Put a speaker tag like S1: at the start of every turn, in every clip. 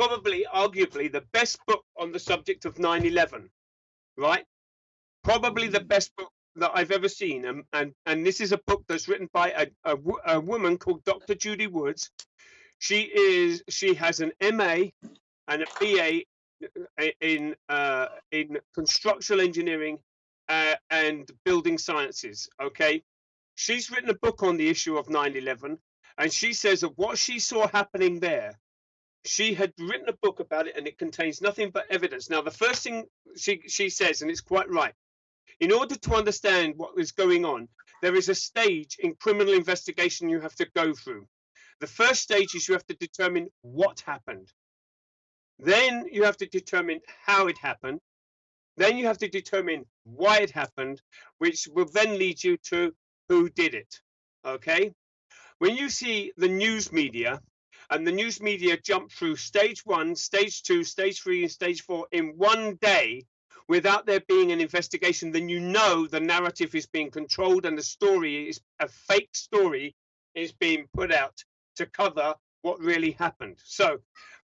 S1: probably, arguably, the best book on the subject of 9/11, right? Probably the best book that I've ever seen. And this is a book that's written by a woman called Dr. Judy Woods. She has an MA and a BA in constructional engineering and building sciences. Okay, she's written a book on the issue of 9/11, and she says that what she saw happening there, she had written a book about it, and it contains nothing but evidence. Now, the first thing she says, and it's quite right, in order to understand what is going on, there is a stage in criminal investigation you have to go through. The first stage is you have to determine what happened. Then you have to determine how it happened. Then you have to determine why it happened, which will then lead you to who did it. Okay? When you see the news media, and the news media jump through stage 1, stage 2, stage 3, and stage 4 in one day without there being an investigation, then you know the narrative is being controlled and the story is a fake story is being put out to cover what really happened. So,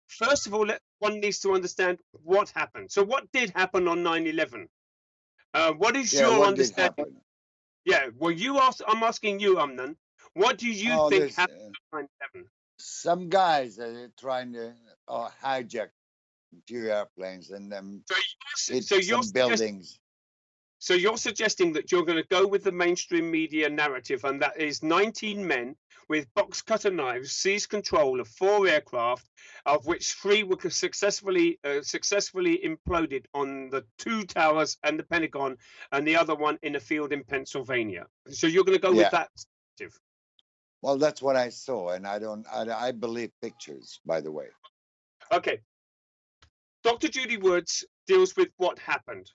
S1: first of all, one needs to understand what happened. So what did happen on 9/11? What is your understanding? Yeah, well, I'm asking you, Amnon, what do you think happened on 9/11?
S2: Some guys are trying to hijack two airplanes and hit some buildings.
S1: So you're suggesting that you're going to go with the mainstream media narrative, and that is 19 men with box cutter knives seized control of 4 aircraft, of which 3 were successfully imploded on the 2 towers and the Pentagon, and the other one in a field in Pennsylvania. So you're going to go with that narrative?
S2: Well, that's what I saw, and I believe pictures, by the way.
S1: Okay. Dr. Judy Woods deals with what happened.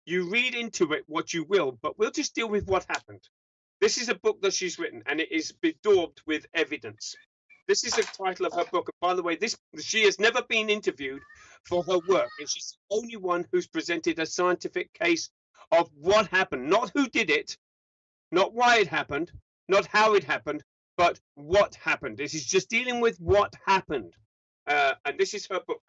S1: You read into it what you will, but we'll just deal with what happened. This is a book that she's written, and it is bedaubed with evidence. This is the title of her book. And by the way, she has never been interviewed for her work, and she's the only one who's presented a scientific case of what happened, not who did it, not why it happened, not how it happened, but what happened. This is just dealing with what happened, and this is her book.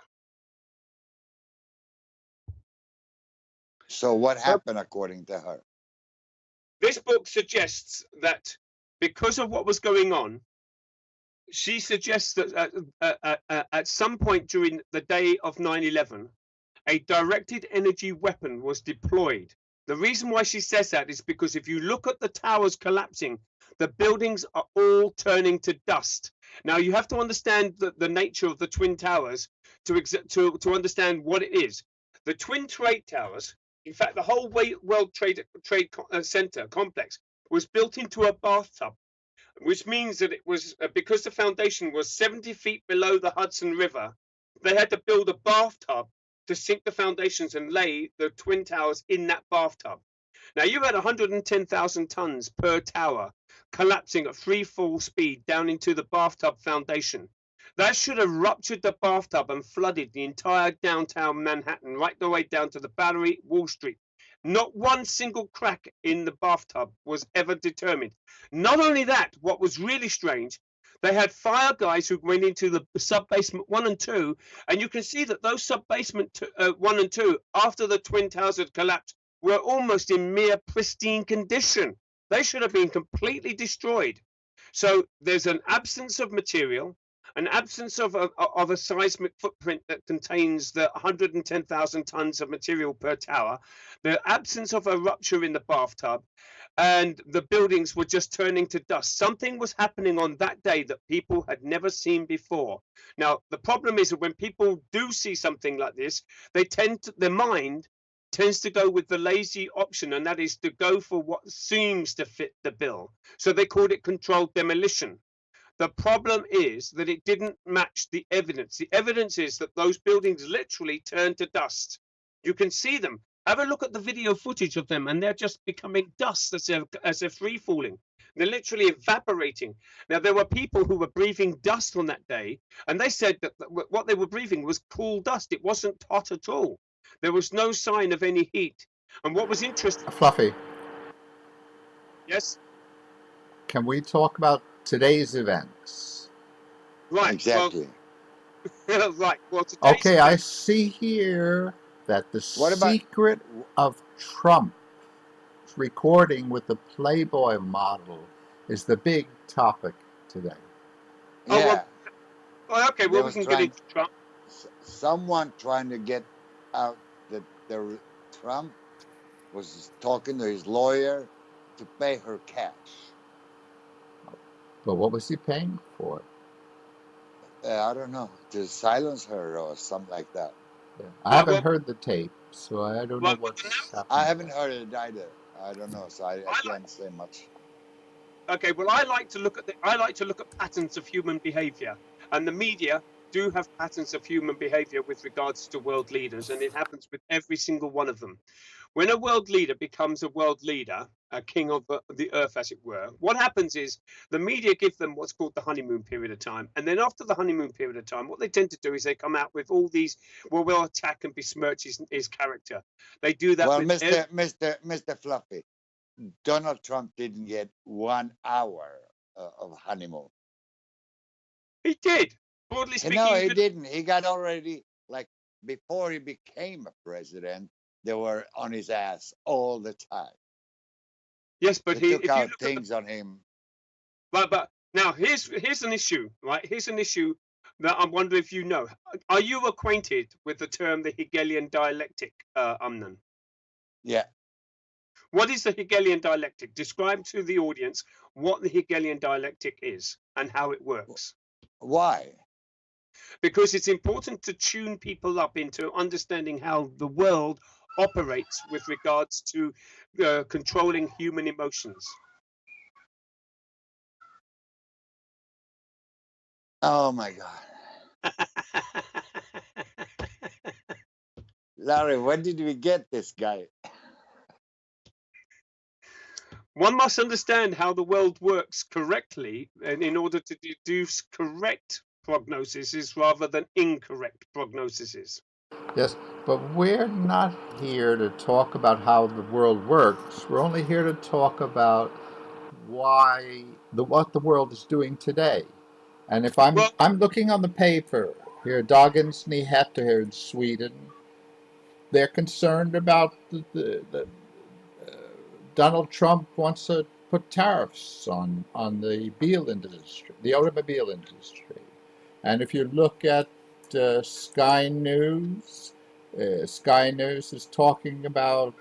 S2: So what happened according to her?
S1: This book suggests that because of what was going on, she suggests that at some point during the day of 9/11, a directed energy weapon was deployed. The reason why she says that is because if you look at the towers collapsing, the buildings are all turning to dust. Now, you have to understand the nature of the Twin Towers to understand what it is. The Twin Trade Towers, in fact, the whole World Trade Center complex was built into a bathtub, which means that it was, because the foundation was 70 feet below the Hudson River, they had to build a bathtub to sink the foundations and lay the Twin Towers in that bathtub. Now, you had 110,000 tons per tower collapsing at free fall speed down into the bathtub foundation. That should have ruptured the bathtub and flooded the entire downtown Manhattan, right the way down to the Battery, Wall Street. Not one single crack in the bathtub was ever determined. Not only that, what was really strange, they had fire guys who went into the sub-basement 1 and 2, and you can see that those sub-basement 1 and 2, after the Twin Towers had collapsed, were almost in mere pristine condition. They should have been completely destroyed. So there's an absence of material, an absence of a seismic footprint that contains the 110,000 tons of material per tower, the absence of a rupture in the bathtub, and the buildings were just turning to dust. Something was happening on that day that people had never seen before. Now, the problem is that when people do see something like this, their mind tends to go with the lazy option, and that is to go for what seems to fit the bill. So they called it controlled demolition. The problem is that it didn't match the evidence. The evidence is that those buildings literally turned to dust. You can see them. Have a look at the video footage of them, and they're just becoming dust as they're free falling. They're literally evaporating. Now, there were people who were breathing dust on that day, and they said that what they were breathing was cool dust. It wasn't hot at all. There was no sign of any heat. And what was interesting...
S3: Fluffy.
S1: Yes?
S3: Can we talk about today's events?
S1: Right.
S2: Exactly.
S1: Right. Well, today's
S3: Okay, I see here that the
S2: What about
S3: secret of Trump's recording with the Playboy model is the big topic today.
S1: oh
S2: yeah?
S1: well, okay.
S2: They
S1: Well, we
S2: was
S1: can get
S2: trying
S1: into Trump.
S2: someone trying to get out that Trump was talking to his lawyer to pay her cash.
S3: But what was he paying for?
S2: I don't know, to silence her or something like that.
S3: Yeah. I
S1: Well,
S3: haven't heard the tape, so I don't know
S1: well,
S3: what's
S2: I
S3: happening
S2: haven't
S3: there.
S2: heard it either. I don't know, so I
S1: I
S2: can't say much.
S1: Okay, well, I like to look at patterns of human behavior, and the media do have patterns of human behavior with regards to world leaders, and it happens with every single one of them. When a world leader becomes a world leader, a king of the earth, as it were, what happens is the media give them what's called the honeymoon period of time, and then after the honeymoon period of time, what they tend to do is they come out with all these, well, we'll attack and besmirch his character. They do that
S2: Well,
S1: with
S2: Mr. Fluffy, Donald Trump didn't get 1 hour of honeymoon.
S1: he did. Broadly
S2: No,
S1: speaking,
S2: he didn't. He got already, like, before he became a president, they were on his ass all the time.
S1: yes, but
S2: They took
S1: if you
S2: out
S1: look at the
S2: things on him.
S1: but now here's an issue, right? Here's an issue that I wonder if you know. Are you acquainted with the term the Hegelian dialectic, Amnon?
S2: Yeah.
S1: What is the Hegelian dialectic? Describe to the audience what the Hegelian dialectic is and how it works.
S2: Why?
S1: Because it's important to tune people up into understanding how the world operates with regards to controlling human emotions.
S2: Oh my God. Larry, when did we get this guy?
S1: One must understand how the world works correctly, and in order to deduce correct prognoses rather than incorrect prognoses.
S3: Yes, but we're not here to talk about how the world works. We're only here to talk about what the world is doing today. And if
S1: Well,
S3: I'm looking on the paper here, Dagens Nyheter here in Sweden, they're concerned about the Donald Trump wants to put tariffs on the Beale industry, the automobile industry. And if you look at Sky News, Sky News is talking about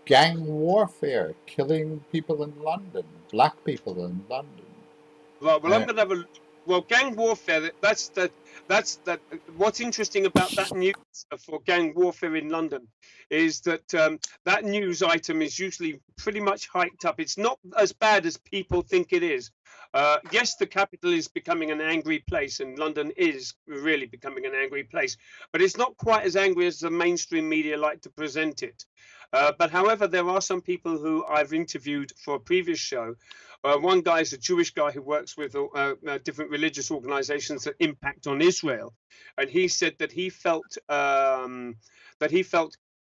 S3: gang warfare, killing people in London, black people in London.
S1: right, well, I'm
S3: Uh,
S1: going to have a well, gang warfare. That's what's interesting about that news for gang warfare in London is that that news item is usually pretty much hyped up. It's not as bad as people think it is. Yes, the capital is becoming an angry place, and London is really becoming an angry place, but it's not quite as angry as the mainstream media like to present it. But however, there are some people who I've interviewed for a previous show. One guy is a Jewish guy who works with different religious organizations that impact on Israel, and he said that he felt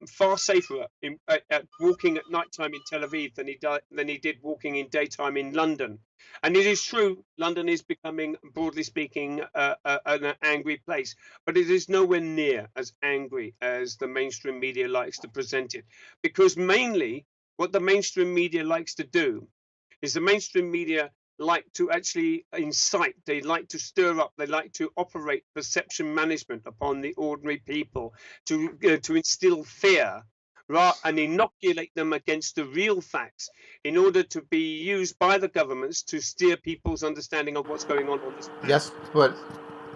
S1: far safer at walking at nighttime in Tel Aviv than he did walking in daytime in London. And it is true, London is becoming, broadly speaking, an angry place, but it is nowhere near as angry as the mainstream media likes to present it, because mainly what the mainstream media likes to do is the mainstream media like to actually incite, they like to stir up, they like to operate perception management upon the ordinary people to instill fear and inoculate them against the real facts in order to be used by the governments to steer people's understanding of what's going on this planet.
S3: yes, but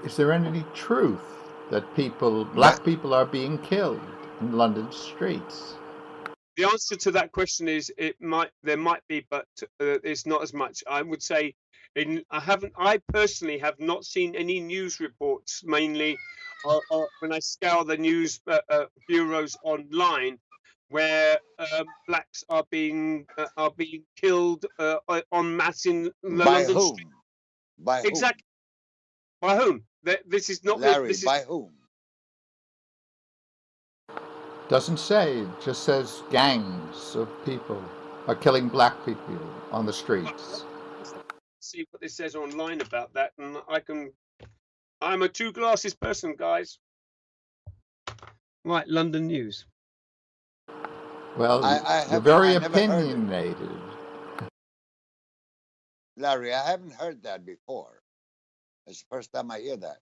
S3: is there any truth that
S2: But
S3: black people are being killed in London streets?
S1: The answer to that question is there might be, but it's not as much. I would say I personally have not seen any news reports, mainly when I scour the news bureaus online, where blacks are being killed en masse in the
S2: by
S1: London street.
S2: whom? By whom?
S1: Exactly. By whom? This is not
S2: Larry,
S1: this is
S2: by whom?
S3: Doesn't say, it just says gangs of people are killing black people on the streets.
S1: see what this says online about that, and I'm a two glasses person, guys. Right, London news.
S3: Well,
S2: I
S3: you're
S2: haven't.
S3: very
S2: I never heard it,
S3: opinionated.
S2: Larry. I haven't heard that before. It's the first time I hear that.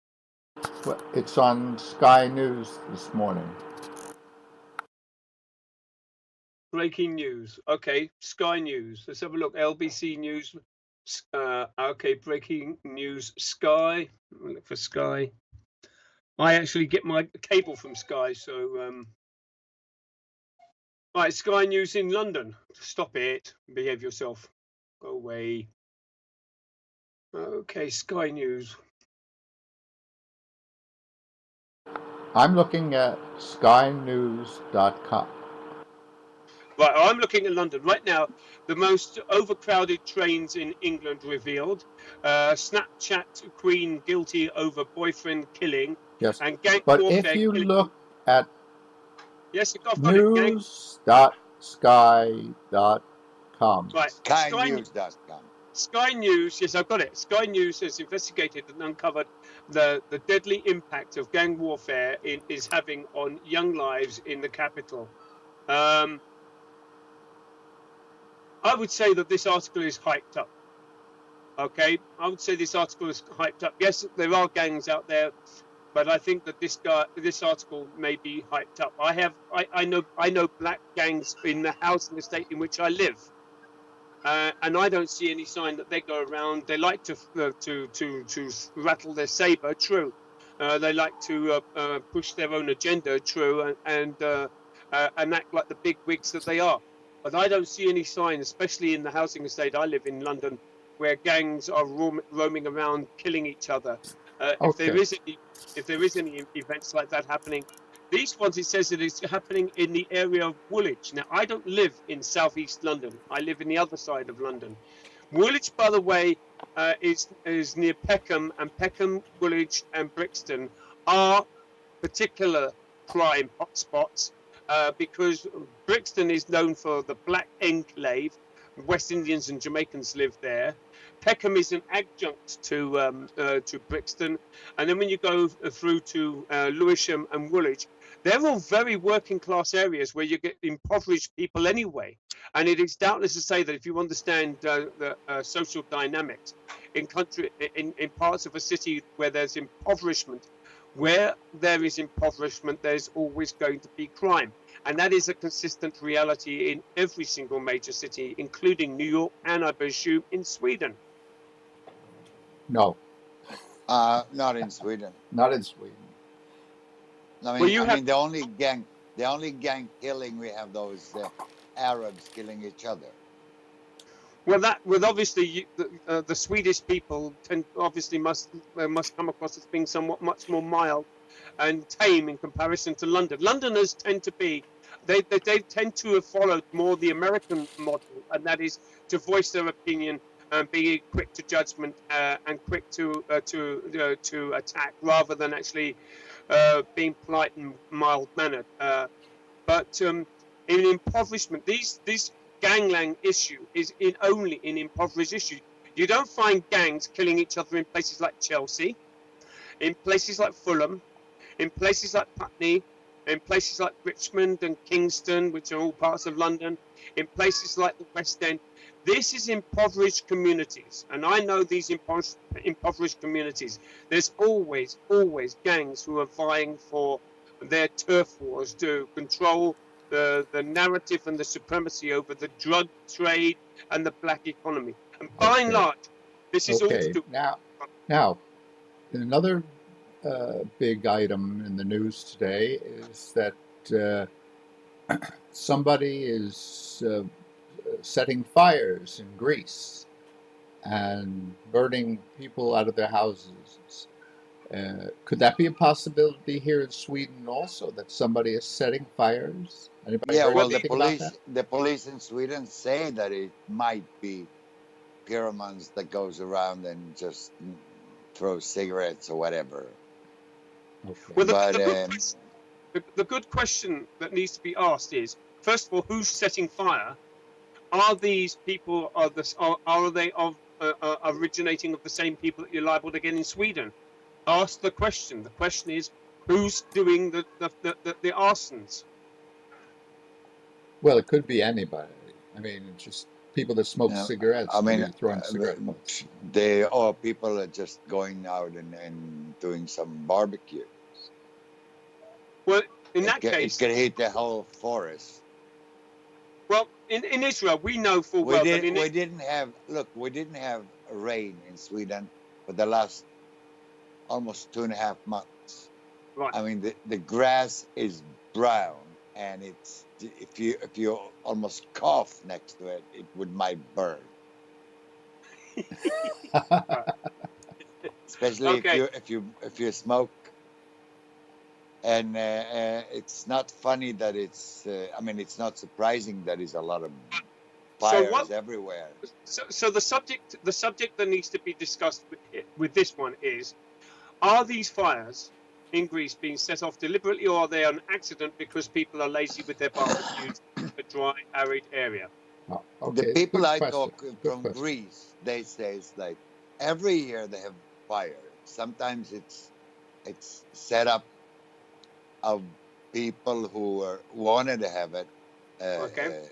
S3: Well, it's on Sky News this morning.
S1: Breaking news. Okay, Sky News. Let's have a look. LBC News. Okay, breaking news. Sky. Look for Sky. I actually get my cable from Sky, so right, Sky News in London. Stop it. Behave yourself. Go away. Okay, Sky News.
S3: I'm looking at skynews.com.
S1: Right, I'm looking at London right now. The most overcrowded trains in England revealed. Snapchat queen guilty over boyfriend killing,
S3: Yes.
S1: and gang
S3: But
S1: warfare.
S3: if you look at
S1: Yes, I've got it. Gang.
S3: news.sky.com.
S1: Right,
S2: KindNews.com.
S1: Sky News. Yes, I've got it. Sky News has investigated and uncovered the deadly impact of gang warfare is having on young lives in the capital. I would say that this article is hyped up. Okay, I would say this article is hyped up. Yes, there are gangs out there, but I think that this article may be hyped up. I know black gangs in the housing estate in which I live, and I don't see any sign that they go around. They like to rattle their saber. True, they like to push their own agenda. True, and act like the big wigs that they are. But I don't see any sign, especially in the housing estate I live in London, where gangs are roaming around killing each other. If there is any events like that happening, these ones, it says that it's happening in the area of Woolwich. Now, I don't live in southeast London. I live in the other side of London. Woolwich, by the way, is near Peckham, and Peckham, Woolwich, and Brixton are particular crime hotspots. Because Brixton is known for the Black Enclave. West Indians and Jamaicans live there. Peckham is an adjunct to Brixton, and then when you go through to Lewisham and Woolwich, they're all very working class areas where you get impoverished people anyway. And it is doubtless to say that if you understand the social dynamics in parts of a city where there's impoverishment, where there is impoverishment, there's always going to be crime. And that is a consistent reality in every single major city, including New York and, I presume, in Sweden.
S3: No,
S2: Not in Sweden.
S3: not in Sweden.
S2: I mean, the only gang killing we have those Arabs killing each other.
S1: Well, obviously the Swedish people must come across as being somewhat much more mild and tame in comparison to London. Londoners tend to be they tend to have followed more the American model, and that is to voice their opinion and be quick to judgment and quick to attack, rather than actually being polite and mild mannered. But in impoverishment, this gangland issue is only in impoverished issues. You don't find gangs killing each other in places like Chelsea, in places like Fulham, in places like Putney, in places like Richmond and Kingston, which are all parts of London, in places like the West End. This is impoverished communities, and I know these impoverished communities. There's always gangs who are vying for their turf wars to control the narrative and the supremacy over the drug trade and the black economy. And by and large, this is all to do.
S3: Now, another big item in the news today is that somebody is setting fires in Greece and burning people out of their houses. Could that be a possibility here in Sweden also, that somebody is setting fires? Anybody
S2: Yeah, well,
S3: the
S2: police in Sweden say that it might be pyromans that goes around and just throws cigarettes or whatever.
S3: Okay.
S1: Well, the good question that needs to be asked is, first of all, who's setting fire? Are these people are they originating of the same people that you're liable to get in Sweden? ask the question. The question is, who's doing the arsons?
S3: Well, it could be anybody. I mean, it's just people that smoke
S2: Yeah,
S3: cigarettes,
S2: I mean,
S3: maybe throwing cigarette butts.
S2: people are just going out and doing some barbecue.
S1: Well, in
S2: It
S1: that
S2: can, it
S1: case,
S2: can hit the whole forest.
S1: well, in Israel, we know full well that in
S2: We didn't have rain in Sweden for the last almost 2.5 months.
S1: right.
S2: I mean, the grass is brown, and it's if you almost cough next to it, it would might burn.
S1: Right.
S2: Especially
S1: Okay.
S2: if you smoke. And it's not funny that it's. I mean, it's not surprising that there's a lot of
S1: So
S2: fires
S1: what?
S2: everywhere.
S1: So the subject that needs to be discussed with this one is: are these fires in Greece being set off deliberately, or are they an accident because people are lazy with their barbecues in a dry, arid area?
S3: Oh,
S2: The
S3: okay,
S2: people
S3: good
S2: I
S3: question.
S2: talk
S3: Good
S2: from
S3: question.
S2: Greece, they say it's like every year they have fire. Sometimes it's set up of people who wanted to have it,
S1: Okay.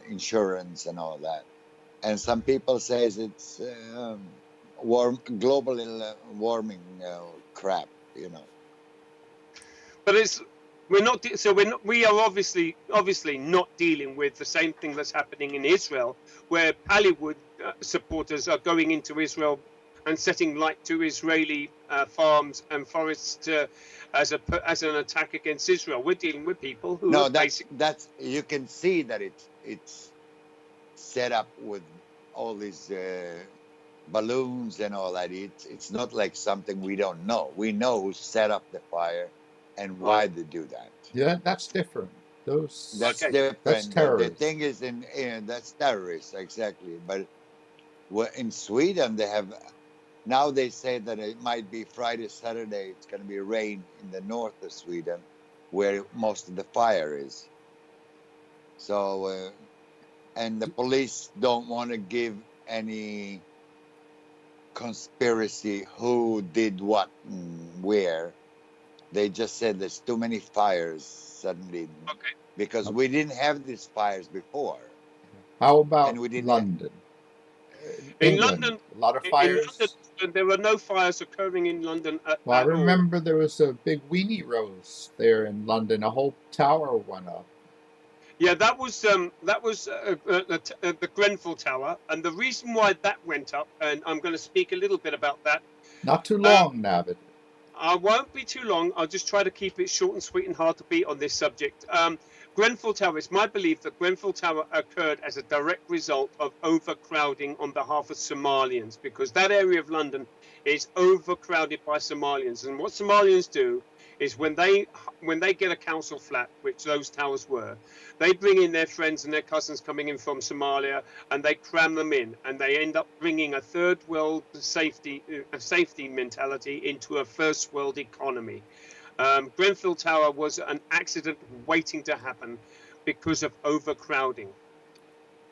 S2: insurance and all that. And some people says it's global warming crap, you know.
S1: But we are obviously not dealing with the same thing that's happening in Israel, where Pallywood supporters are going into Israel and setting light to Israeli farms and forests as an attack against Israel. We're dealing with people who
S2: No,
S1: are basically
S2: that's you can see that it's set up with all these balloons and all that. It's not like something we don't know. We know who set up the fire and
S1: right.
S2: why they do that.
S3: Yeah, that's different. Those
S2: That's
S1: Okay.
S3: that's
S2: different. The
S3: terrorists.
S2: thing is in that's terrorists exactly. But in Sweden they have now they say that it might be Friday, Saturday. It's going to be rain in the north of Sweden, where most of the fire is. So and the police don't want to give any conspiracy who did what and where. They just said there's too many fires suddenly
S1: Okay.
S2: because we didn't have these fires before,
S3: How
S2: and
S3: about
S2: we didn't have.
S3: London,
S1: In
S3: England?
S1: London,
S3: A lot of
S1: in London,
S3: fires.
S1: there were no fires occurring in London
S3: Well, I
S1: at all.
S3: remember there was a big weenie roast there in London. A whole tower went up.
S1: Yeah, that was the Grenfell Tower, and the reason why that went up, and I'm going to speak a little bit about that.
S3: Not too
S1: Um,
S3: long, Navid.
S1: I won't be too long. I'll just try to keep it short and sweet and hard to beat on this subject. Grenfell Tower, it's my belief that Grenfell Tower occurred as a direct result of overcrowding on behalf of Somalians, because that area of London is overcrowded by Somalians. And what Somalians do is when they get a council flat, which those towers were, they bring in their friends and their cousins coming in from Somalia, and they cram them in, and they end up bringing a third world safety mentality into a first world economy. Grenfell Tower was an accident waiting to happen because of overcrowding.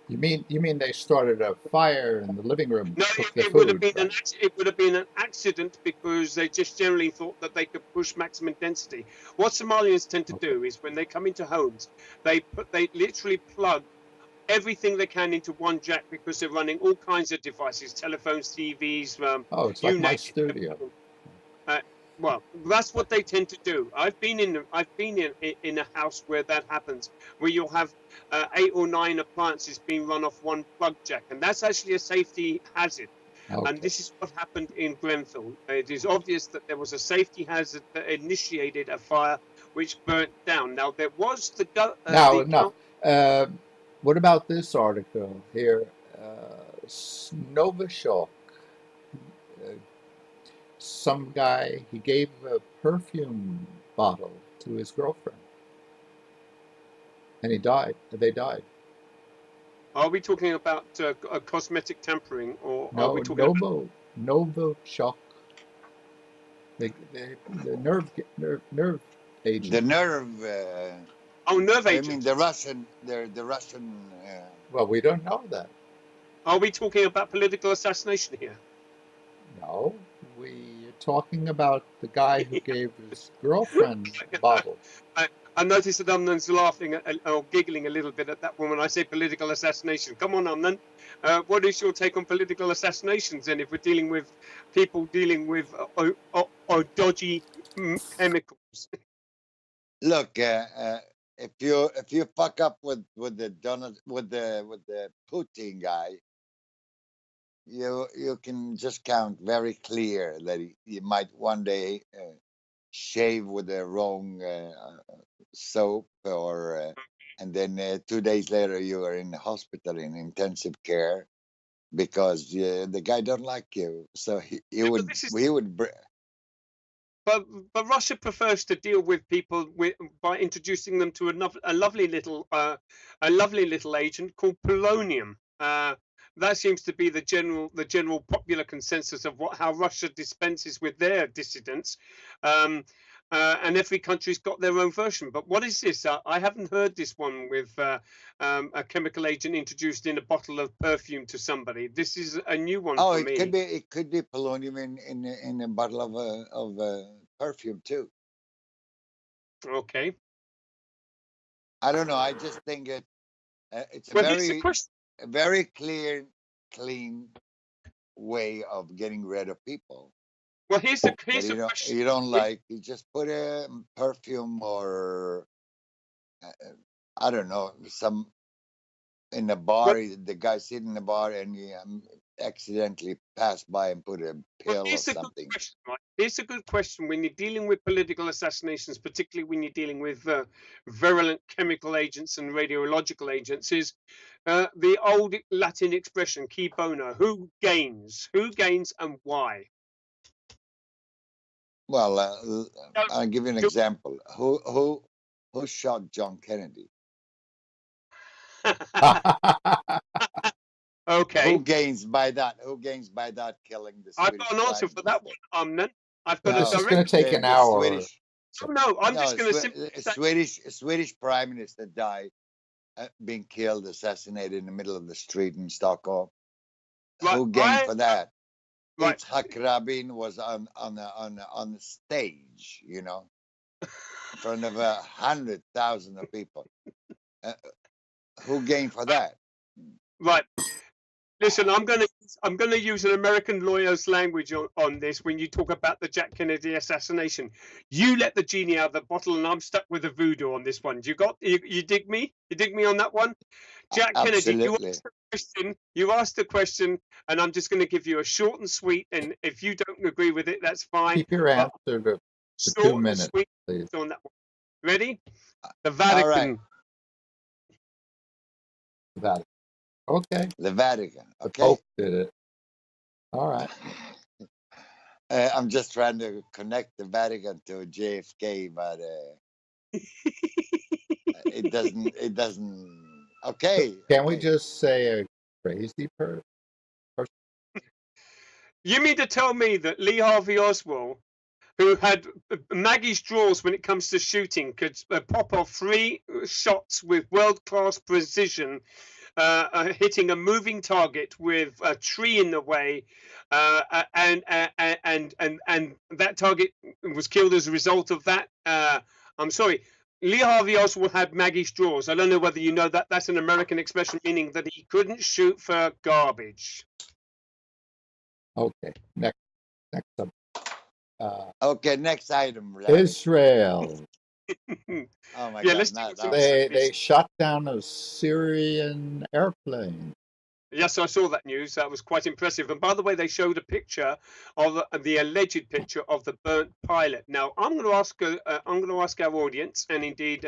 S3: You mean they started a fire in the living room,
S1: No,
S3: cooked the
S1: it would have
S3: food,
S1: been
S3: right?
S1: an accident because they just generally thought that they could push maximum density. What Somalians tend to
S3: Okay.
S1: do is when they come into homes, they literally plug everything they can into one jack because they're running all kinds of devices, telephones, TVs,
S3: Oh, it's
S1: you
S3: like my
S1: name
S3: studio.
S1: it. Uh, well, that's what they tend to do. I've been in a house where that happens, where you'll have 8 or 9 appliances being run off one plug jack, and that's actually a safety hazard. And
S3: Okay.
S1: this is what happened in Grenfell. It is obvious that there was a safety hazard that initiated a fire which burnt down. Now there was
S3: Now,
S1: the
S3: enough. Uh, what about this article here? Novashok. Uh, some guy, he gave a perfume bottle to his girlfriend, and he died. They died.
S1: Are we talking about cosmetic tampering, or are we
S3: No,
S1: talking about?
S3: Novichok. The nerve
S2: The
S3: agent.
S2: nerve.
S1: Oh, nerve
S2: I mean,
S1: agents.
S2: the Russian.
S3: Well, we don't know that.
S1: Are we talking about political assassination here?
S3: No, we're talking about the guy who gave his girlfriend bottles.
S1: I noticed that Amnon's laughing or giggling a little bit at that one when I say political assassination. Come on, Amnon. What is your take on political assassinations? And if we're dealing with people dealing with dodgy chemicals?
S2: Look, if you fuck up with the Putin guy, you can just count very clear that he might one day shave with the wrong soap, or and then 2 days later you are in the hospital in intensive care because the guy don't like you. So he would.
S1: But Russia prefers to deal with people by introducing them to a lovely little agent called polonium. That seems to be the general popular consensus of how Russia dispenses with their dissidents. And every country's got their own version. But what is this? I haven't heard this one with a chemical agent introduced in a bottle of perfume to somebody. This is a new one for me.
S2: It could be polonium in a bottle of perfume too.
S1: Okay.
S2: I don't know. I just think it's a very clean way of getting rid of people.
S1: Well, here's a question.
S2: You don't like. You just put a perfume or I don't know, some in the bar. The guy sitting in the bar and you accidentally pass by and put a pill or something.
S1: Here's a good question when you're dealing with political assassinations, particularly when you're dealing with virulent chemical agents and radiological agents, is the old Latin expression "qui bono," who gains and why?
S2: Well, I'll give you an example. Who shot John Kennedy?
S1: Okay.
S2: Who gains by that? Killing the Swedish
S1: I've got an answer for that one, Amnon. I've got
S3: This is going to take an hour.
S1: I'm just going to
S2: Swedish Prime Minister died, being killed, assassinated in the middle of the street in Stockholm. Right. Who gained for that? Right. Yitzhak Rabin was on the stage, in front of 100,000 of people. Who gained for that?
S1: Right. Listen, I'm going to use an American lawyer's language on this when you talk about the Jack Kennedy assassination. You let the genie out of the bottle, and I'm stuck with the voodoo on this one. You dig me? You dig me on that one? Jack Kennedy, you asked the question, and I'm just going to give you a short and sweet. And if you don't agree with it, that's fine.
S3: Keep your answer to 2 minutes, please.
S1: On that one. Ready? The Vatican.
S2: All right.
S3: The Vatican. Okay.
S2: The Vatican. Okay.
S3: The Pope did it. All right.
S2: I'm just trying to connect the Vatican to JFK, but it doesn't. Okay.
S3: Can we just say a crazy person?
S1: You mean to tell me that Lee Harvey Oswald, who had Maggie's drawers when it comes to shooting, could pop off 3 shots with world-class precision, hitting a moving target with a tree in the way, and that target was killed as a result of that? I'm sorry. Lee Harvey Oswald had Maggie's drawers. I don't know whether you know that. That's an American expression meaning that he couldn't shoot for garbage.
S3: Okay. Next up.
S2: Okay, next item.
S3: Israel.
S2: Oh my God!
S3: They shot down a Syrian airplane.
S1: Yes, I saw that news. That was quite impressive. And by the way, they showed a picture of the alleged picture of the burnt pilot. Now, I'm going to ask our audience, and indeed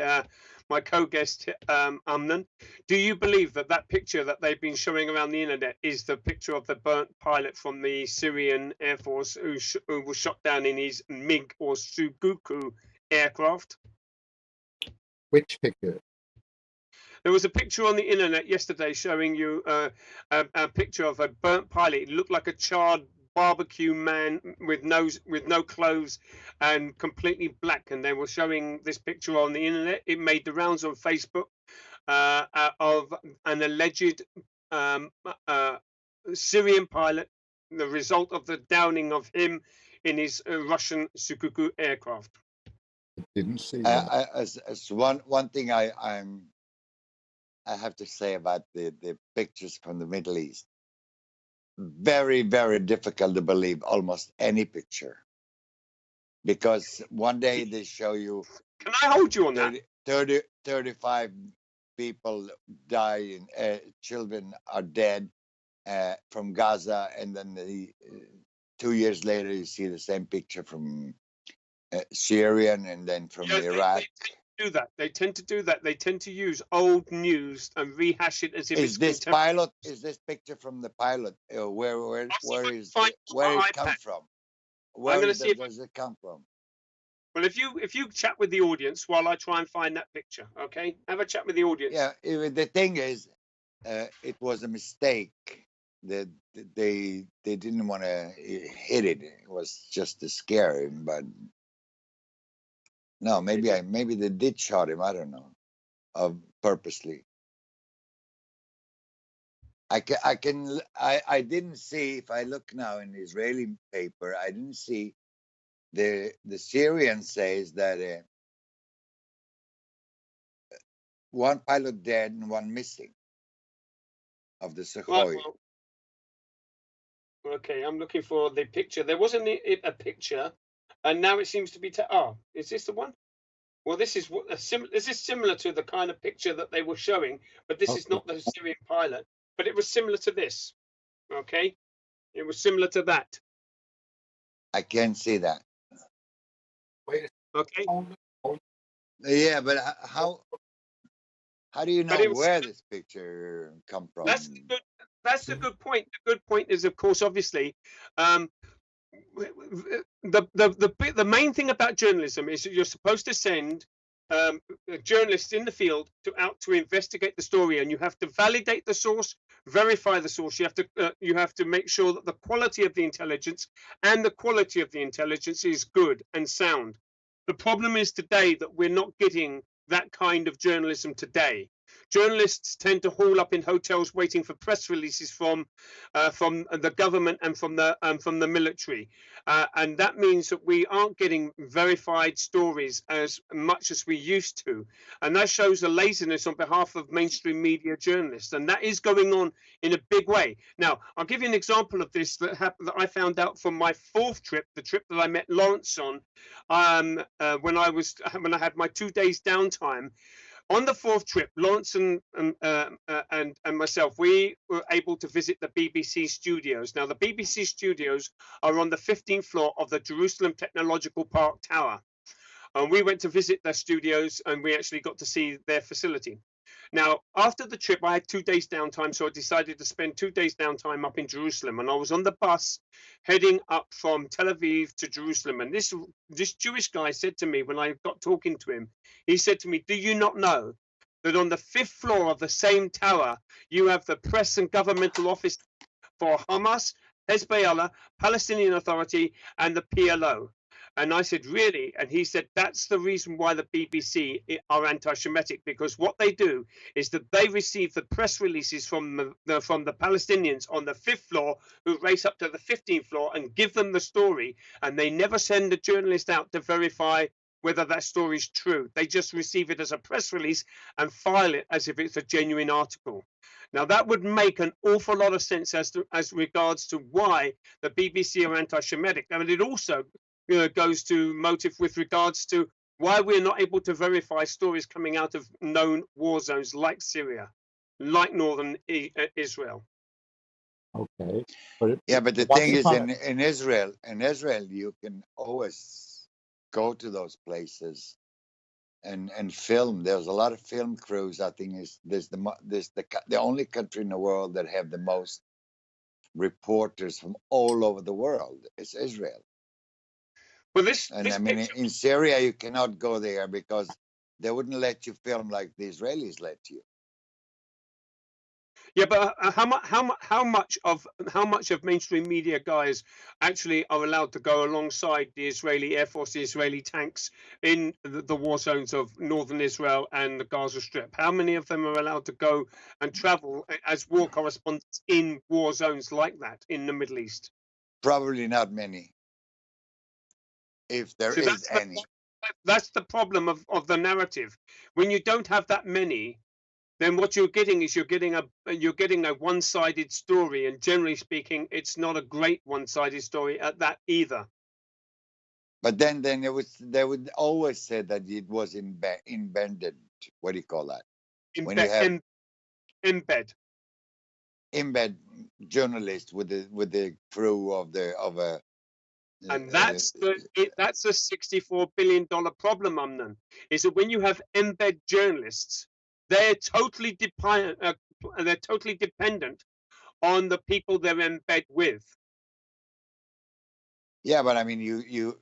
S1: my co-guest Amnon, do you believe that picture that they've been showing around the internet is the picture of the burnt pilot from the Syrian Air Force who was shot down in his MiG or Sugoku aircraft?
S3: Which picture?
S1: There was a picture on the internet yesterday showing you a picture of a burnt pilot. It looked like a charred barbecue man with no clothes and completely black. And they were showing this picture on the internet. It made the rounds on Facebook of an alleged Syrian pilot. The result of the downing of him in his Russian Sukhoi aircraft.
S3: Didn't see that.
S2: As one thing I have to say about the pictures from the Middle East, very, very difficult to believe almost any picture, because one day they show you
S1: Can I hold you on that?
S2: 35 people die, children are dead from Gaza, and then 2 years later you see the same picture from Syrian, and then from Iraq.
S1: They tend to do that. They tend to do that. They tend to use old news and rehash it as if
S2: Is
S1: it's
S2: this
S1: contemporary.
S2: pilot? Is this picture from the pilot? Where
S1: Find
S2: where
S1: my
S2: it come
S1: iPad.
S2: from?
S1: I'm
S2: Where
S1: going to see if
S2: does it come from?
S1: well, if you chat with the audience while I try and find that picture, okay? Have a chat with the audience.
S2: Yeah, the thing is, it was a mistake. That they didn't want to hit it. It was just to scare him. But no, maybe they did shot him. I don't know, purposely. I didn't see, if I look now in the Israeli paper, I didn't see the Syrian says that one pilot dead and one missing of the
S1: Right,
S2: Sukhoi.
S1: well, okay, I'm looking for the picture. There wasn't a picture, and now it seems to be. Is this the one? Well, this is what this is similar to the kind of picture that they were showing, but this is
S3: Okay.
S1: not the Syrian pilot. But it was similar to this. Okay, it was similar to that.
S2: I can't see that.
S3: Wait.
S1: Okay,
S2: Yeah, but how do you know
S1: but it was.
S2: where this picture come from?
S1: That's the good. That's the good point. The good point is, of course, obviously, the main thing about journalism is that you're supposed to send journalists in the field out to investigate the story, and you have to validate the source, verify the source. You have to make sure that the quality of the intelligence and the quality of the intelligence is good and sound. The problem is today that we're not getting that kind of journalism today. Journalists tend to haul up in hotels waiting for press releases from the government and from the military, and that means that we aren't getting verified stories as much as we used to, and that shows a laziness on behalf of mainstream media journalists, and that is going on in a big way. Now, I'll give you an example of this that I found out from my fourth trip, the trip that I met Lawrence on, when I had my 2 days downtime. On the fourth trip, Lawrence and myself, we were able to visit the BBC studios. Now, the BBC studios are on the 15th floor of the Jerusalem Technological Park Tower. And we went to visit their studios, and we actually got to see their facility. Now, after the trip, I had 2 days downtime, so I decided to spend 2 days downtime up in Jerusalem. And I was on the bus heading up from Tel Aviv to Jerusalem. And this Jewish guy said to me when I got talking to him, he said to me, "Do you not know that on the 5th floor of the same tower, you have the press and governmental office for Hamas, Hezbollah, Palestinian Authority, and the PLO?" And I said, "Really?" And he said, "That's the reason why the BBC are anti-Semitic, because what they do is that they receive the press releases from the Palestinians on the 5th floor, who race up to the 15th floor and give them the story, and they never send a journalist out to verify whether that story is true. They just receive it as a press release and file it as if it's a genuine article." Now, that would make an awful lot of sense as regards to why the BBC are anti-Semitic. I mean, it also goes to motive with regards to why we're not able to verify stories coming out of known war zones like Syria, like northern Israel.
S3: Okay,
S2: but the thing is, in Israel, you can always go to those places and film. There's a lot of film crews. I think there's the only country in the world that have the most reporters from all over the world. It's Israel.
S1: Well,
S2: in Syria, you cannot go there because they wouldn't let you film like the Israelis let you.
S1: Yeah, but how much of mainstream media guys actually are allowed to go alongside the Israeli Air Force, the Israeli tanks in the war zones of northern Israel and the Gaza Strip? How many of them are allowed to go and travel as war correspondents in war zones like that in the Middle East?
S2: Probably not many. if there
S1: So
S2: is any.
S1: that's the problem of the narrative. When you don't have that many, then what you're getting is you're getting a one-sided story, and generally speaking, it's not a great one-sided story at that either.
S2: But then they would always say that it was invented. What do you call that? When you have
S1: Embed.
S2: embed journalists with the crew of a.
S1: And that's that's a $64 billion problem, Amnon, is that when you have embed journalists, they're totally dependent on the people they're embed with.
S2: Yeah, but I mean,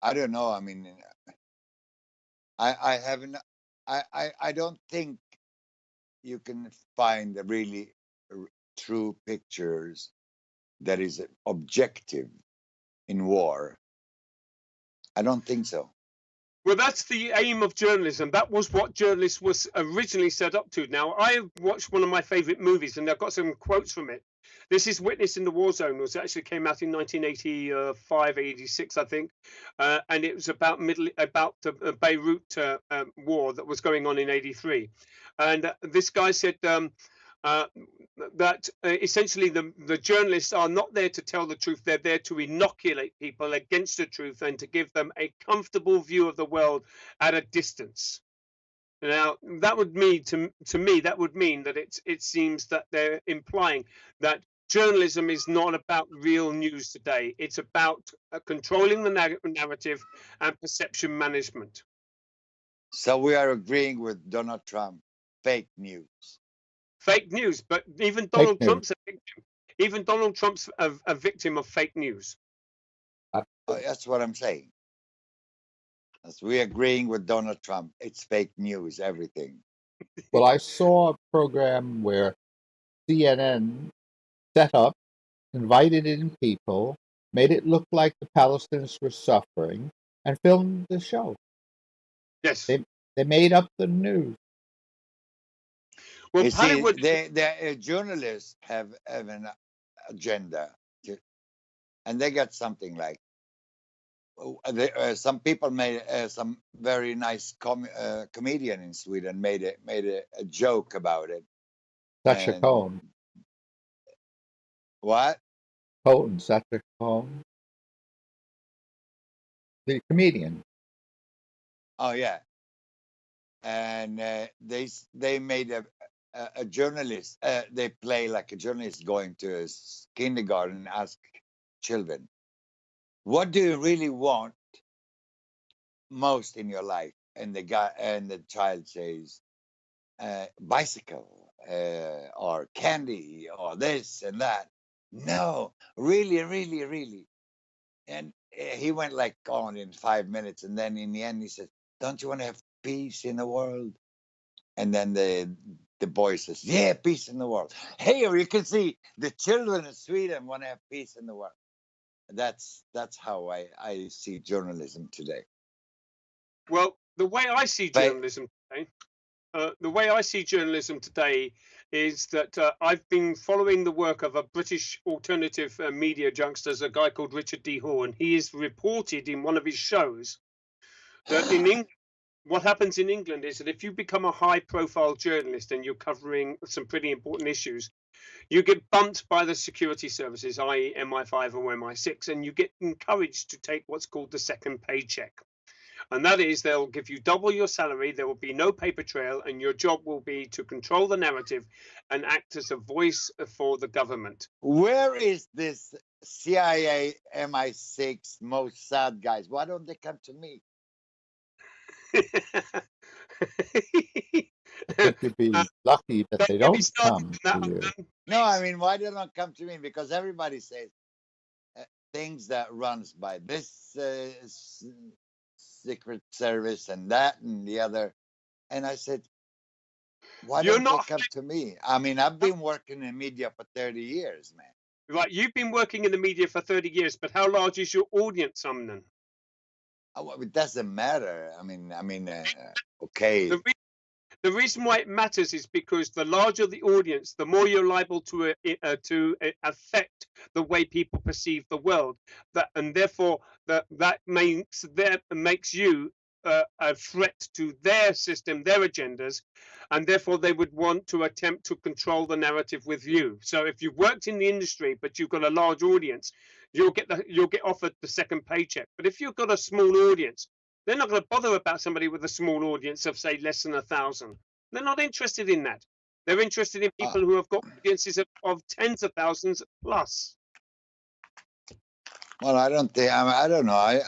S2: I don't know. I mean, I haven't. I don't think you can find a really true pictures that is objective in war. I don't think so.
S1: Well, that's the aim of journalism. That was what journalists was originally set up to. Now, I watched one of my favorite movies, and I've got some quotes from it. This is Witness in the War Zone, which actually came out in 1985, 86, I think, and it was about the Beirut war that was going on in 83. And this guy said that essentially the journalists are not there to tell the truth. They're there to inoculate people against the truth and to give them a comfortable view of the world at a distance. Now, that would mean to me that would mean that it seems that they're implying that journalism is not about real news today. It's about controlling the narrative and perception management.
S2: So we are agreeing with Donald Trump. Fake news.
S1: Fake news, but even Donald Trump's a victim. Even Donald Trump's a victim of fake news.
S2: That's what I'm saying. As we're agreeing with Donald Trump, it's fake news, everything.
S3: Well, I saw a program where CNN set up, invited in people, made it look like the Palestinians were suffering, and filmed the show.
S1: Yes.
S2: They
S3: made up the news.
S2: Well, you see, the journalists have an agenda, and they got something like. Some people made some very nice comedian in Sweden made a joke about it.
S3: Sacha Cohen.
S2: What?
S3: Cohen, Sacha Cohen, the comedian.
S2: Oh yeah, and they made a journalist. They play like a journalist going to a kindergarten and ask children, "What do you really want most in your life?" And the child says, "Bicycle, or candy, or this and that." No, really, really, really. And he went like on in 5 minutes, and then in the end he said, "Don't you want to have peace in the world?" And then the boy says, "Yeah, peace in the world." Here you can see the children of Sweden want to have peace in the world. That's how I see journalism today.
S1: Well, the way I see journalism today, is that I've been following the work of a British alternative media youngster, a guy called Richard D. Hall, and he has reported in one of his shows that in England, what happens in England is that if you become a high-profile journalist and you're covering some pretty important issues, you get bumped by the security services, i.e. MI5 or MI6, and you get encouraged to take what's called the second paycheck. And that is, they'll give you double your salary, there will be no paper trail, and your job will be to control the narrative and act as a voice for the government.
S2: Where is this CIA, MI6, Mossad guys? Why don't they come to me?
S3: I think you'd be lucky that they don't come to you.
S2: No, I mean, why they don't come to me? Because everybody says things that runs by this secret service and that and the other. And I said, why don't they come to me? I mean, I've been working in media for 30 years, man.
S1: Right, you've been working in the media for 30 years, but how large is your audience, Amnon?
S2: It doesn't matter. I mean, okay.
S1: The reason why it matters is because the larger the audience, the more you're liable to affect the way people perceive the world. And therefore that makes you a threat to their system, their agendas, and therefore they would want to attempt to control the narrative with you. So if you've worked in the industry but you've got a large audience, you'll get offered the second paycheck. But if you've got a small audience, they're not going to bother about somebody with a small audience of, say, less than 1,000. They're not interested in that. They're interested in people who have got audiences of tens of thousands plus.
S2: Well, I don't think I don't know.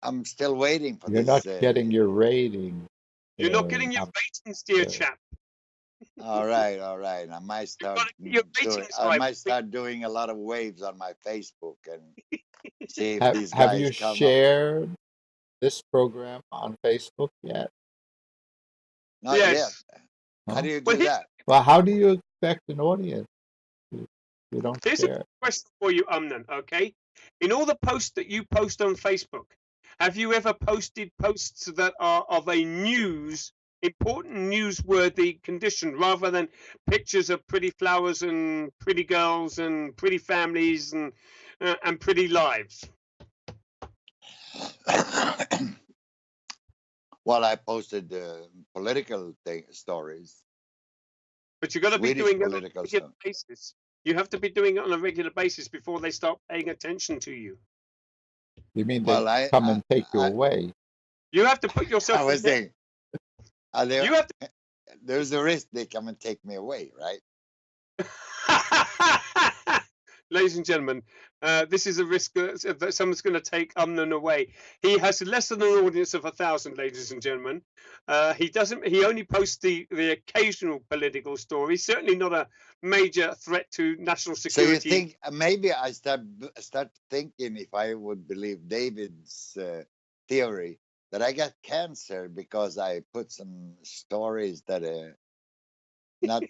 S2: I'm still waiting for
S3: You're
S2: this.
S3: not getting your rating.
S1: You're not getting your ratings, dear chap.
S2: All right. I might start. I might start doing a lot of waves on my Facebook and see if these guys
S3: have you
S2: come
S3: shared this program on Facebook yet?
S2: Not
S1: yes.
S2: yet. How do you do that?
S3: Well, how do you expect an audience? You don't
S1: Here's
S3: share.
S1: a question for you, Amnon, okay? In all the posts that you post on Facebook, have you ever posted posts that are of a important newsworthy condition rather than pictures of pretty flowers and pretty girls and pretty families and pretty lives?
S2: Well, I posted political stories.
S1: But you've got to be doing it on a regular basis. You have to be doing it on a regular basis before they start paying attention to you.
S3: You mean they come and take you away?
S1: You have to put yourself.
S2: I was saying,
S1: you have to.
S2: There's a risk they come and take me away, right?
S1: Ladies and gentlemen, this is a risk that someone's going to take Amnon away. He has less than an audience of 1,000, ladies and gentlemen. He only posts the occasional political story, certainly not a major threat to national security.
S2: So you think maybe I start thinking, if I would believe David's theory, that I got cancer because I put some stories that are not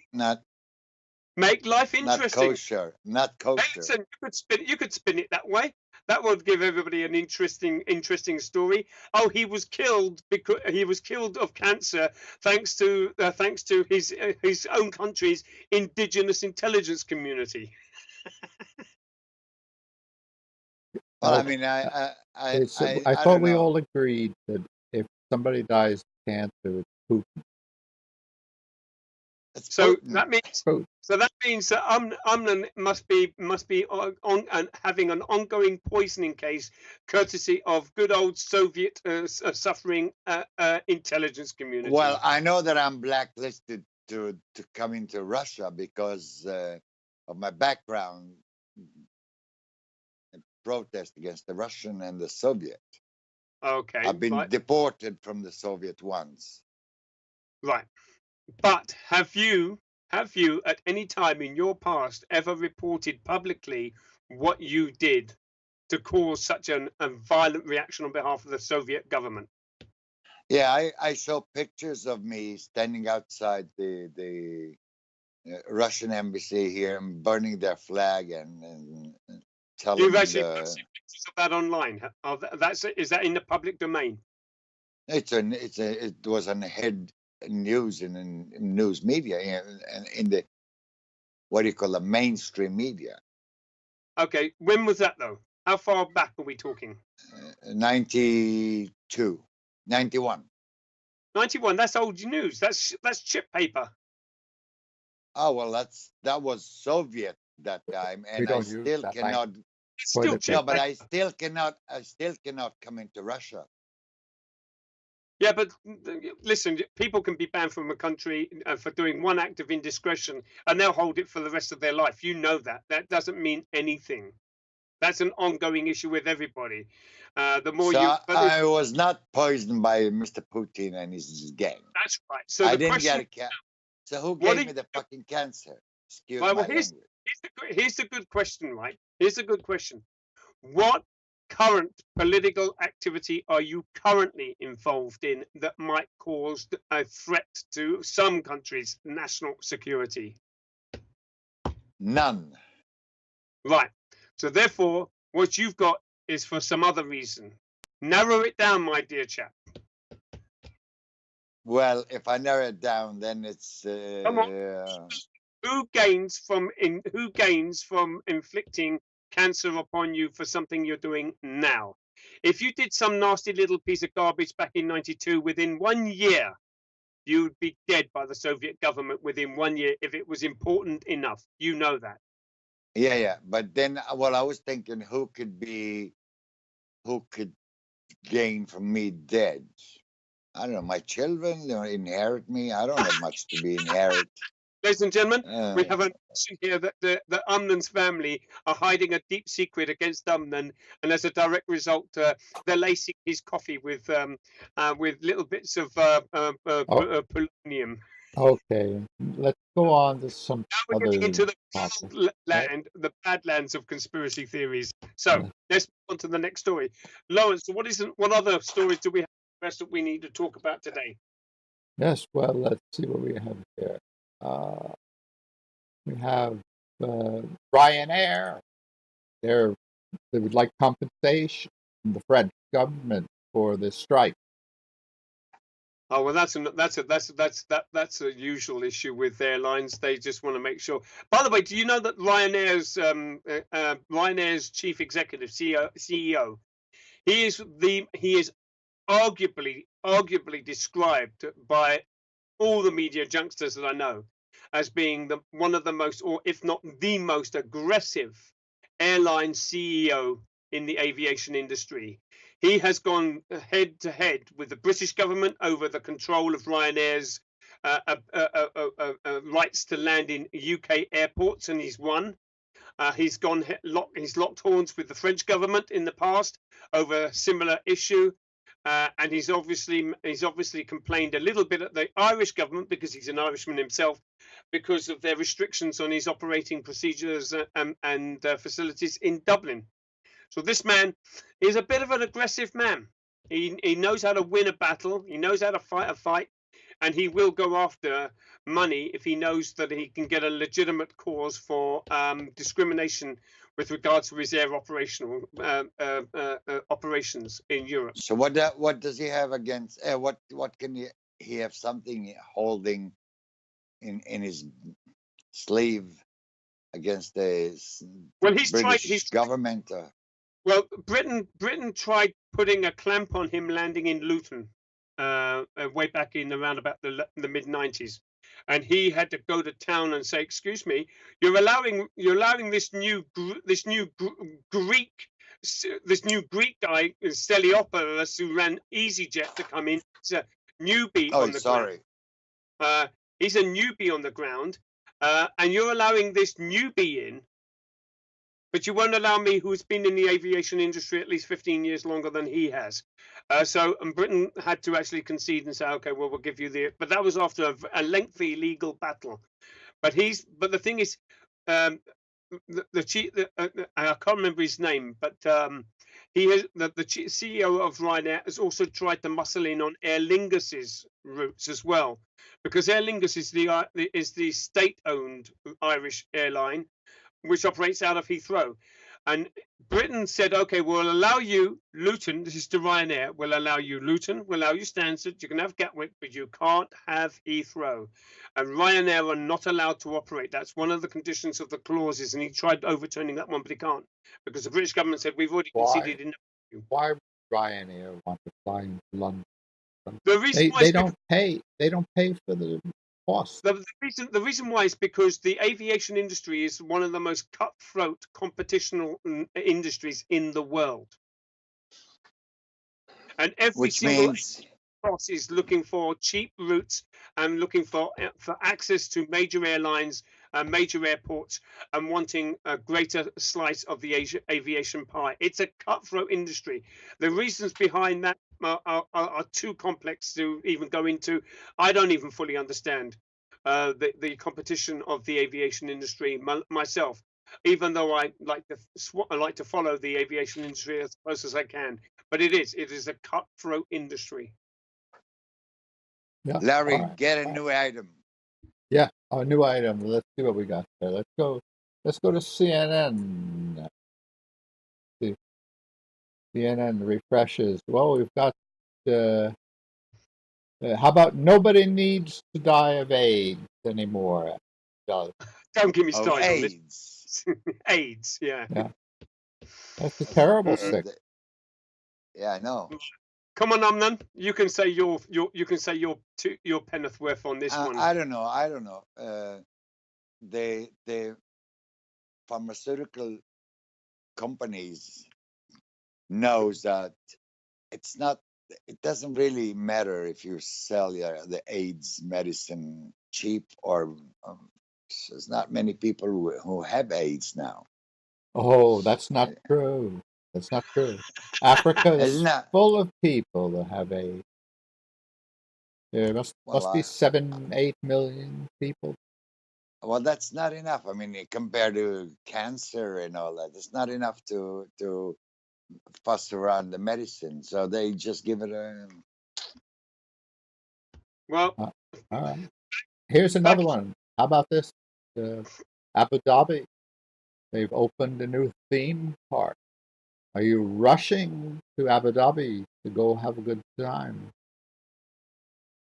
S1: make life interesting.
S2: Not kosher.
S1: Listen, you could spin it that way. That would give everybody an interesting story. Oh, he was killed because he was killed of cancer thanks to his own country's indigenous intelligence community.
S2: Well, I mean, I
S3: thought we all agreed that if somebody dies of cancer, it's Putin.
S1: So that means that Amnon must be having an ongoing poisoning case, courtesy of good old Soviet suffering intelligence community.
S2: Well, I know that I'm blacklisted to come into Russia because of my background in protest against the Russian and the Soviet.
S1: Okay,
S2: I've been deported from the Soviet once.
S1: Right. But have you at any time in your past ever reported publicly what you did to cause such a violent reaction on behalf of the Soviet government?
S2: Yeah, I show pictures of me standing outside the Russian embassy here and burning their flag and telling
S1: You've actually posted pictures of that online. Is that in the public domain?
S2: It was on head news in news media and in the what do you call the mainstream media.
S1: Okay, when was that though? How far back are we talking?
S2: 92, 91.
S1: 91. That's old news. That's chip paper.
S2: Oh well, that was Soviet that time, and I still cannot. No, but I still cannot come into Russia.
S1: Yeah, but listen, people can be banned from a country for doing one act of indiscretion, and they'll hold it for the rest of their life. You know that. That doesn't mean anything. That's an ongoing issue with everybody.
S2: I was not poisoned by Mr. Putin and his gang.
S1: That's right. So
S2: I didn't get a cancer. So who gave me the fucking cancer? Excuse my language.
S1: Here's the good question, right? Here's a good question. What current political activity are you currently involved in that might cause a threat to some countries' national security?
S2: None.
S1: Right. So therefore, what you've got is for some other reason. Narrow it down, my dear chap.
S2: Well, if I narrow it down, then it's
S1: Come on. Who gains from inflicting cancer upon you for something you're doing now? If you did some nasty little piece of garbage back in '92, within 1 year, you'd be dead by the Soviet government within 1 year if it was important enough. You know that.
S2: yeah. But then, well, I was thinking, who could gain from me dead? I don't know. My children, inherit me. I don't have much to be inherit.
S1: Ladies and gentlemen, we have
S2: Uh,
S1: a mention here that the Amnon's family are hiding a deep secret against Amnon, and as a direct result, they're lacing his coffee with little bits of
S3: Oh,
S1: polonium.
S3: okay. Let's go on to some
S1: Now we're getting
S3: other
S1: into the
S3: topic.
S1: the badlands of conspiracy theories. So let's move on to the next story. Lawrence, what other stories do we have that we need to talk about today?
S3: Yes, well, let's see what we have here. We have Ryanair. They would like compensation from the French government for this strike.
S1: Oh well, that's a usual issue with airlines. They just want to make sure. By the way, do you know that Ryanair's chief executive CEO, he is arguably described by all the media junksters that I know as being one of the most, or if not the most aggressive airline CEO in the aviation industry. He has gone head to head with the British government over the control of Ryanair's rights to land in UK airports, and he's won. He's locked horns with the French government in the past over a similar issue. And he's obviously complained a little bit at the Irish government, because he's an Irishman himself, because of their restrictions on his operating procedures and facilities in Dublin. So this man is a bit of an aggressive man. He knows how to win a battle. He knows how to fight a fight, and he will go after money if he knows that he can get a legitimate cause for discrimination with regards to his air operations in Europe.
S2: so what does he have against? What can he have something holding in his sleeve against the
S1: Well,
S2: British government?
S1: Well, Britain tried putting a clamp on him landing in Luton way back in around about the mid '90s, and he had to go to town and say, "Excuse me, you're allowing this new Greek guy, Steliopoulos, who ran EasyJet, to come in. He's a newbie on the
S2: sorry.
S1: ground. He's a newbie on the ground, and you're allowing this newbie in." But you won't allow me, who's been in the aviation industry at least 15 years longer than he has. So Britain had to actually concede and say, okay, well, we'll give you but that was after a lengthy legal battle. But the thing is, the chief, I can't remember his name, but he has the CEO of Ryanair has also tried to muscle in on Aer Lingus's routes as well, because Aer Lingus is the state-owned Irish airline, which operates out of Heathrow. And Britain said, okay, we'll allow you Luton. This is to Ryanair. We'll allow you Luton. We'll allow you Stansted. You can have Gatwick, but you can't have Heathrow. And Ryanair are not allowed to operate. That's one of the conditions of the clauses. And he tried overturning that one, but he can't, because the British government said, we've already conceded in.
S3: Why would Ryanair want to fly into London?
S1: The reason
S3: they don't pay. They don't pay for the cost.
S1: The reason why is because the aviation industry is one of the most cutthroat competitional industries in the world, and every single boss is looking for cheap routes and looking for access to major airlines and major airports, and wanting a greater slice of the aviation pie. It's a cutthroat industry. The reasons behind that are too complex to even go into. I don't even fully understand the competition of the aviation industry myself, even though I like to follow the aviation industry as close as I can. But it is a cutthroat industry.
S3: Yeah.
S2: Larry, get a new item.
S3: Yeah, a new item. Let's see what we got there. Let's go to CNN. See. CNN refreshes. Well, we've got How about nobody needs to die of AIDS anymore? Does.
S1: Don't get me
S2: Of
S1: started on this.
S2: AIDS.
S1: AIDS, yeah.
S3: Yeah. That's a terrible
S1: Mm.
S3: sick.
S2: Yeah, I know.
S1: Come on, Amnon. You can say your penneth worth on this one.
S2: I don't know. I don't know. The pharmaceutical companies knows that it's not. It doesn't really matter if you sell the AIDS medicine cheap or there's not many people who have AIDS now.
S3: Oh, that's not true. That's not true. Africa
S2: It's
S3: is
S2: not.
S3: full of people that have AIDS. There must
S2: Well,
S3: be 7, 8 million people.
S2: well, that's not enough. I mean, compared to cancer and all that, it's not enough to fuss around the medicine. So they just give it a.
S1: Well,
S3: All right. Here's
S1: back
S3: another one. How about this? Abu Dhabi. They've opened a new theme park. Are you rushing to Abu Dhabi to go have a good time?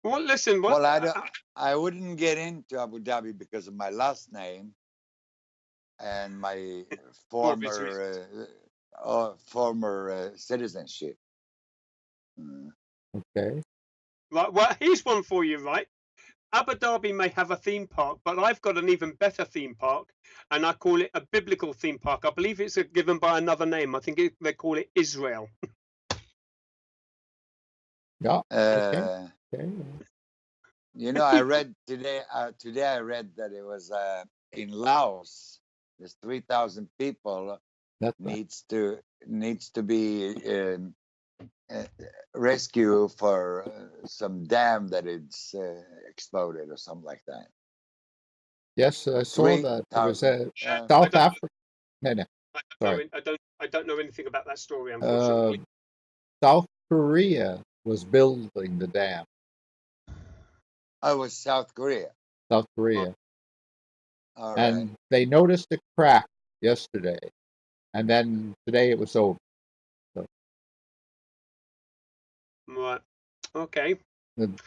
S1: well, listen. What?
S2: Well, I don't. I wouldn't get into Abu Dhabi because of my last name and my former citizenship. Mm.
S3: Okay.
S1: Right, well, here's one for you, right? Abu Dhabi may have a theme park, but I've got an even better theme park, and I call it a biblical theme park. I believe it's given by another name. I think they call it Israel.
S3: Yeah. Okay.
S2: Uh,
S3: Okay.
S2: You know, I read today. Today I read that it was in Laos. There's 3,000 people
S3: That's right.
S2: needs to be rescued for some dam that it's exploded or something like that.
S3: Yes, I saw that. It was
S2: 3,000.
S3: South Africa. No. Sorry.
S1: I don't know anything about that story, unfortunately.
S3: South Korea was building the dam.
S2: Oh, it was South Korea.
S3: South Korea.
S2: All
S3: And
S2: right.
S3: they noticed a crack yesterday, and then today it was over. So
S1: Right. Okay.
S3: a
S1: I
S3: lot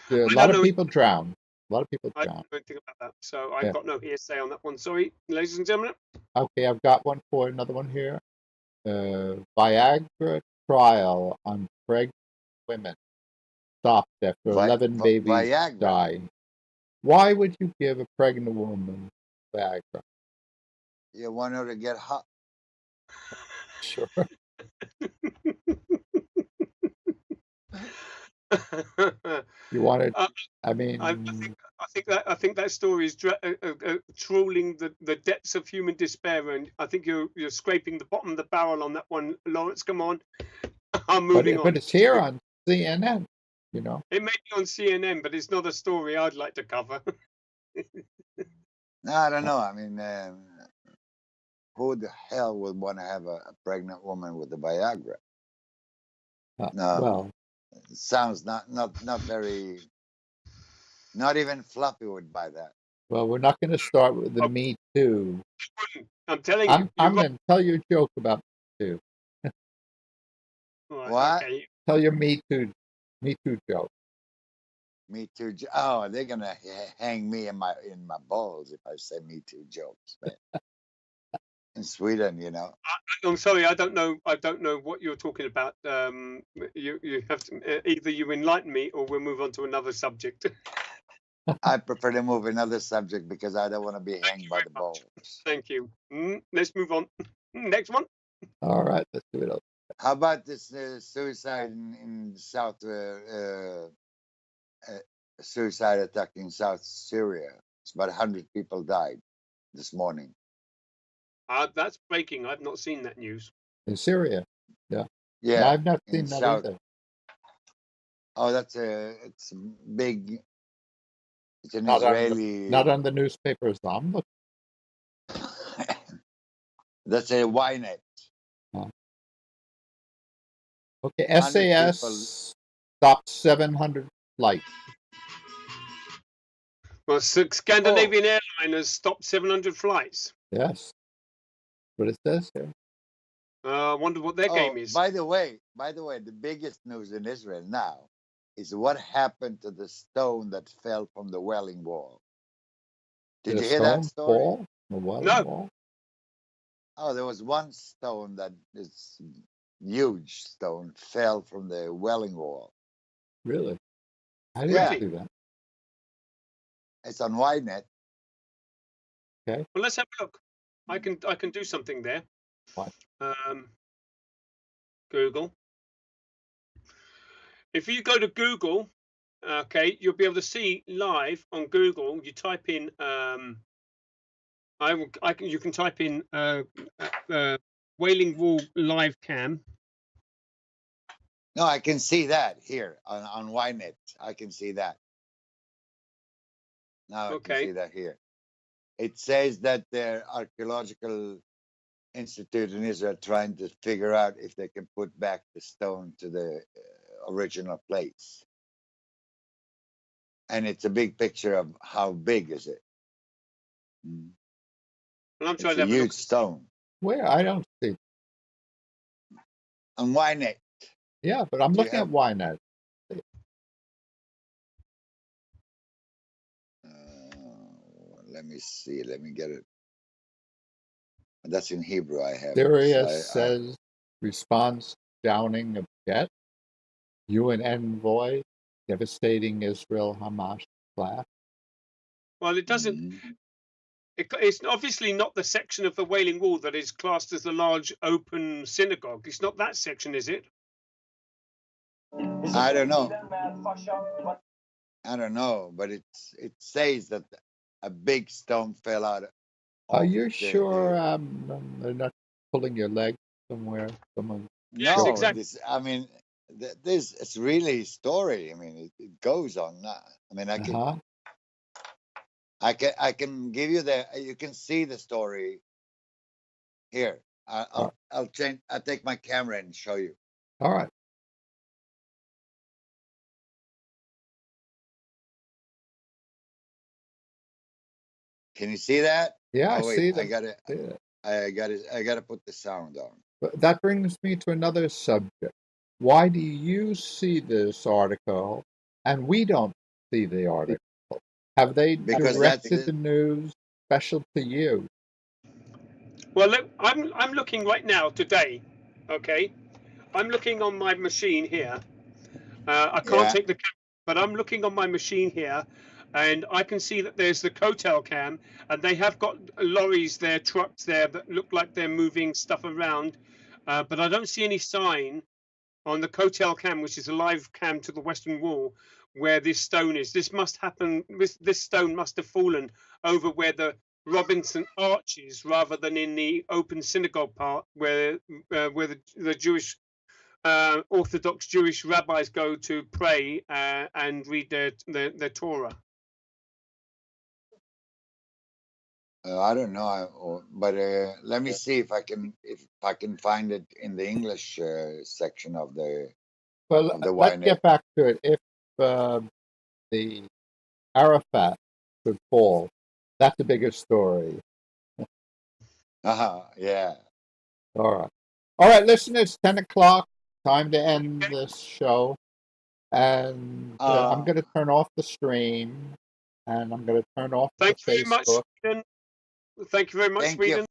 S1: don't
S3: of
S1: know.
S3: people drowned. A lot of people
S1: I don't
S3: drowned.
S1: know anything about that, so I've
S3: Yeah.
S1: got no hearsay on that one. Sorry, ladies and gentlemen.
S3: Okay, I've got one for another one here. Viagra trial on pregnant women stopped after 11 babies
S2: Viagra.
S3: die. Why would you give a pregnant woman Viagra?
S2: You want her to get hot.
S3: Sure. You wanted, I mean,
S1: I think that story is trawling the depths of human despair, and I think you're scraping the bottom of the barrel on that one, Lawrence. Come on, I'm moving on.
S3: but it's here on CNN, you know.
S1: It may be on CNN, but it's not a story I'd like to cover.
S2: No, I don't know. I mean, who the hell would want to have a pregnant woman with a Viagra? No,
S3: Well,
S2: it sounds not very. Not even Fluffy would buy that.
S3: well, we're not going to start with the Me Too.
S1: I'm telling you.
S3: I'm going to tell you a joke about Me Too.
S1: Right,
S2: What?
S1: okay.
S3: Tell your Me Too joke.
S2: Me Too. Oh, they're gonna hang me in my balls if I say Me Too jokes, man. In Sweden, you know.
S1: I'm sorry, I don't know what you're talking about. You have to either you enlighten me or we'll move on to another subject.
S2: I prefer to move another subject because I don't want to be hanged by the balls.
S1: Thank you. Let's move on. Next one.
S3: All right, let's do it.
S2: How about this suicide in South suicide attack in South Syria? It's about 100 people died this morning.
S1: That's breaking. I've not seen that news.
S3: In Syria, yeah.
S2: Yeah,
S3: I've not seen that
S2: South.
S3: either.
S2: Oh, it's big. It's an
S3: Not
S2: Israeli.
S3: not on the newspapers. I'm looking.
S2: That's a Ynet.
S3: Okay,
S2: 100
S3: SAS
S2: people.
S3: stopped 700 flights.
S1: Well, Scandinavian airline has stopped 700 flights.
S3: Yes, what it says here.
S1: I wonder what their game is.
S2: By the way, the biggest news in Israel now is what happened to the stone that fell from the Welling Wall. Did
S3: Did
S2: you
S3: a
S2: hear that
S3: stone
S2: story?
S3: fall? The Welling
S1: No.
S3: Wall?
S2: Oh, there was one stone that is huge stone fell from the Welling Wall.
S3: Really? I didn't
S2: Yeah.
S3: see that.
S2: It's on Ynet.
S3: Okay.
S1: Well, let's have a look. I can do something there.
S3: What?
S1: Google. If you go to Google, okay, you'll be able to see live on Google. You type in you can type in Wailing Wall live cam.
S2: No, I can see that here on Ynet. I can see that. Now I can see that here. It says that the archaeological institute in Israel trying to figure out if they can put back the stone to the original place. And it's a big picture of how big is it.
S1: And I'm
S2: It's
S1: trying to
S2: a
S1: have a
S2: huge
S1: look.
S2: stone.
S3: Where? I don't see.
S2: On Ynet.
S3: Yeah, but I'm
S2: Do you
S3: looking at
S2: have-
S3: Ynet.
S2: Let me see. Let me get it. That's in Hebrew. I have.
S3: Syria
S2: I-
S3: says response downing of jet. UN envoy devastating Israel Hamas clash.
S1: Well, it doesn't.
S2: Mhm.
S1: It's obviously not the section of the Wailing Wall that is classed as the large open synagogue. It's not that section, is it?
S2: I don't know. I don't know, but it says that a big stone fell out.
S3: Are
S2: of
S3: you
S2: the-
S3: sure they're not pulling your leg somewhere? Someone.
S1: Yes,
S2: No,
S1: exactly.
S2: I mean, this it's really a story. I mean, it goes on. I mean,
S3: Uh-huh.
S2: I can give you you can see the story here. I'll change. I'll take my camera and show you.
S3: All right.
S2: Can you see that?
S3: Yeah, I
S2: Oh wait,
S3: see
S2: I
S3: them.
S2: gotta, I gotta put the sound on.
S3: But that brings me to another subject. Why do you see this article and we don't see the article? Have they
S2: Because that's
S3: directed the news special to you?
S1: Well, look, I'm looking right now today. Okay, I'm looking on my machine here. I can't
S2: Yeah.
S1: take the camera, but I'm looking on my machine here, and I can see that there's the Cotel cam, and they have got lorries there, trucks there that look like they're moving stuff around, but I don't see any sign on the Cotel cam, which is a live cam to the western wall, where this stone is. This must happen. This stone must have fallen over where the Robinson Arch is, rather than in the open synagogue part where the Jewish Orthodox Jewish rabbis go to pray and read their Torah.
S2: I don't know, but let me see if I can find it in the English section of the
S3: Well,
S2: of the
S3: let's
S2: Ynet.
S3: get back to it. If the Arafat could fall, that's a bigger story.
S2: Yeah.
S3: All right, listeners, 10 o'clock, time to end this show. And I'm going to turn off the stream and I'm going to turn off the
S1: Thank you very much,
S3: Facebook.
S1: Sweden. Thank you very much,
S2: Thank you.
S1: Sweden.